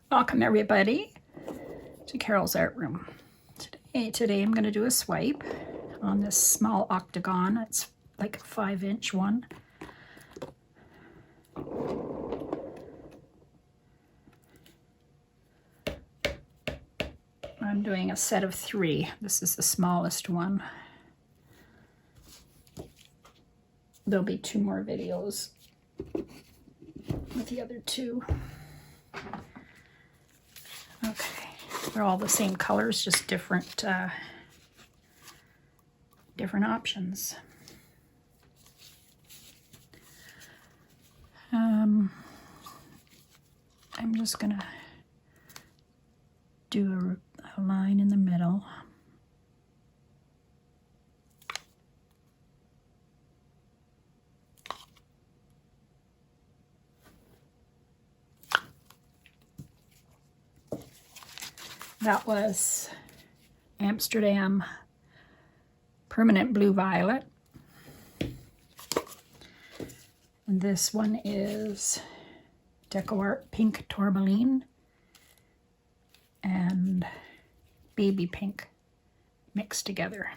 Welcome everybody to Carol's Art Room. Today I'm going to do a swipe on this small octagon. It's like a 5-inch one. I'm doing a set of 3. This is the smallest one. There'll be 2 more videos with the other 2. Okay, they're all the same colors, just different options. I'm just gonna do a line in the middle. That was Amsterdam Permanent Blue Violet. And this one is DecoArt Pink Tourmaline and Baby Pink mixed together.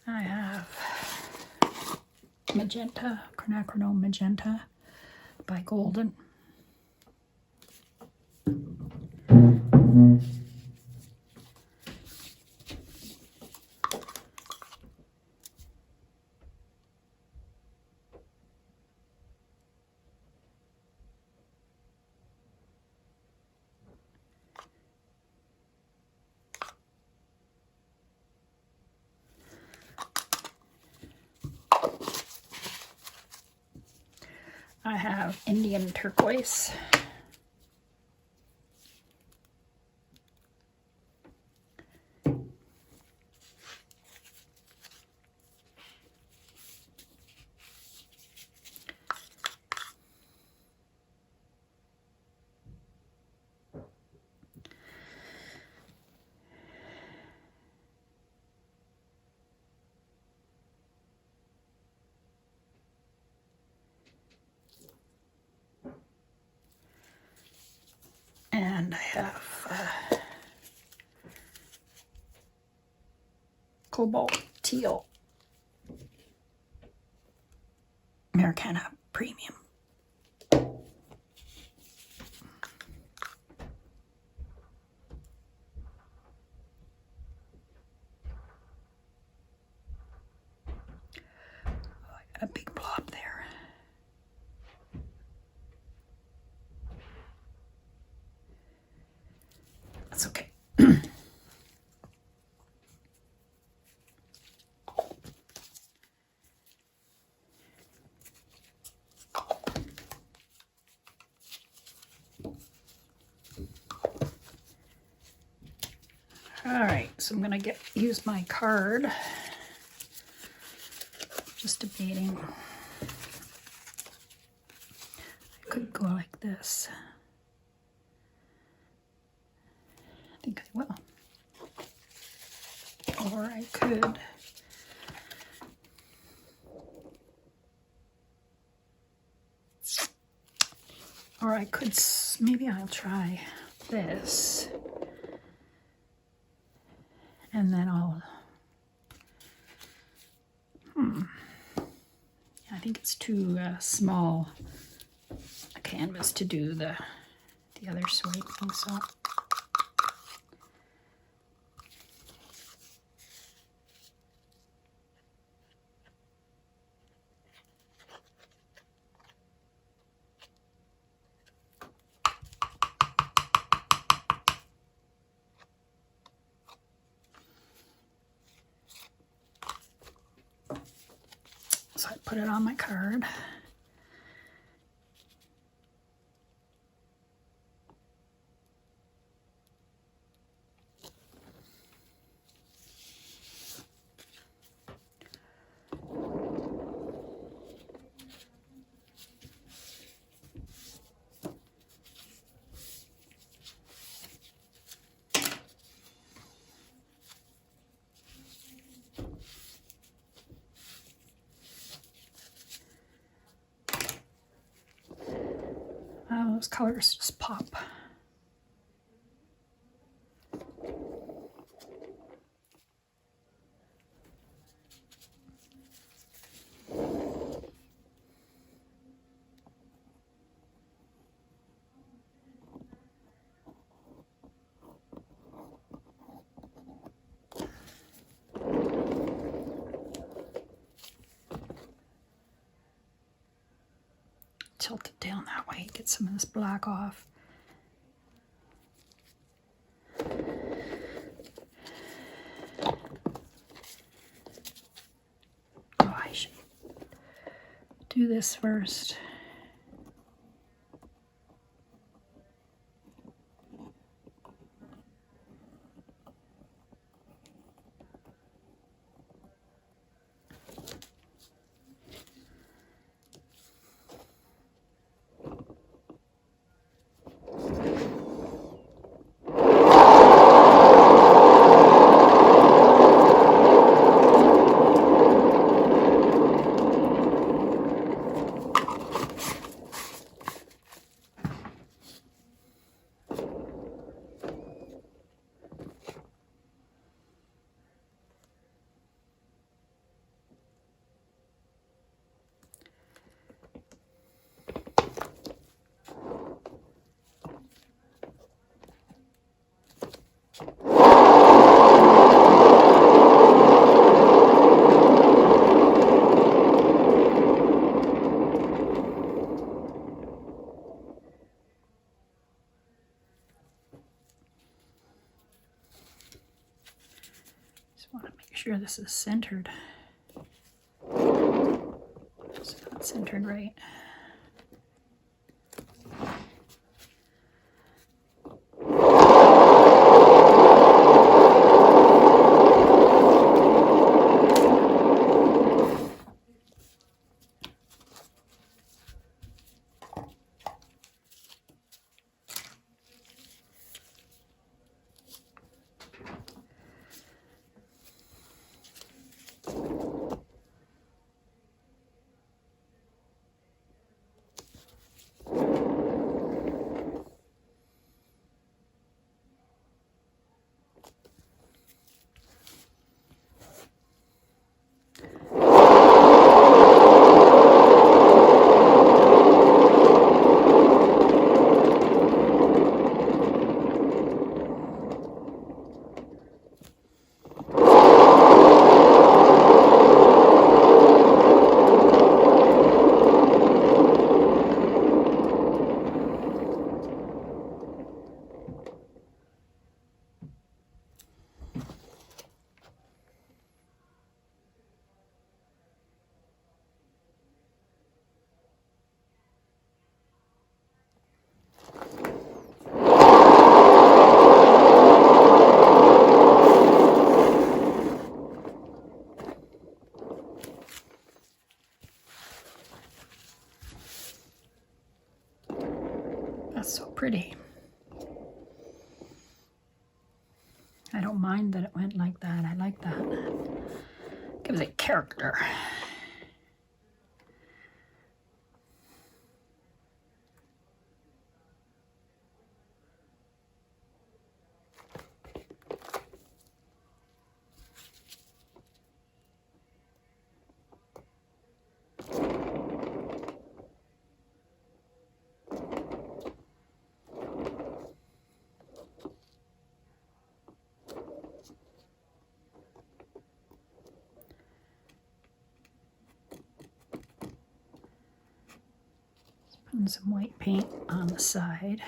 I have Magenta, Quinacridone Magenta by Golden. I have Indian Turquoise. And I have Cobalt Teal Americana Premium. A big blob there. That's okay. All right, so I'm gonna use my card. Just debating. I could go like this. I think I will. Or I could maybe I'll try this. And then I think it's too small a canvas to do the other swipe thing, so. So I put it on my card. those colors just pop. Tilt it down that way, get some of this black off. Oh, I should do this first. Want to make sure this is centered. It's not centered right. That's so pretty. I don't mind that it went like that. I like that. Gives it character. Putting some white paint on the side.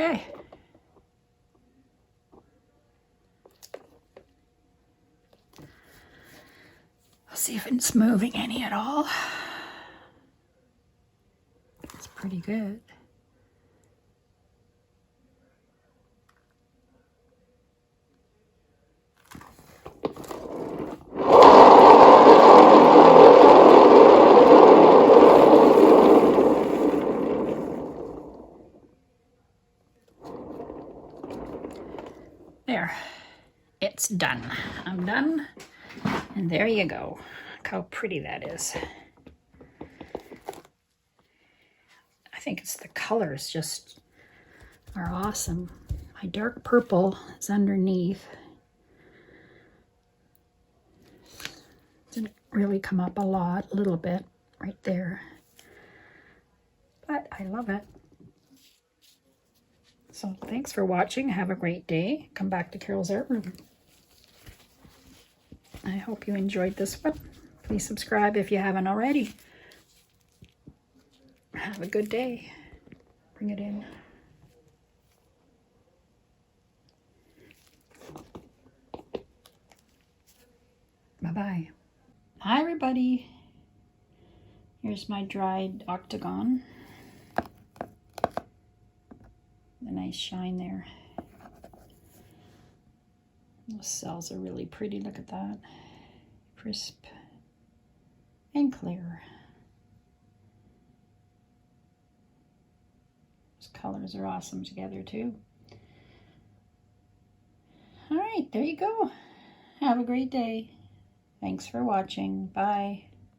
Okay. I'll see if it's moving any at all. It's pretty good. There, it's done. I'm done, and there you go. Look how pretty that is. I think it's the colors just are awesome. My dark purple is underneath. Didn't really come up a little bit right there, but I love it. So thanks for watching. Have a great day. Come back to Carol's Art Room. I hope you enjoyed this one. Please subscribe if you haven't already. Have a good day. Bring it in. Bye-bye. Hi, everybody. Here's my dried octagon. The nice shine there. Those cells are really pretty. Look at that. Crisp and clear. Those colors are awesome together too. All right, there you go. Have a great day. Thanks for watching. Bye.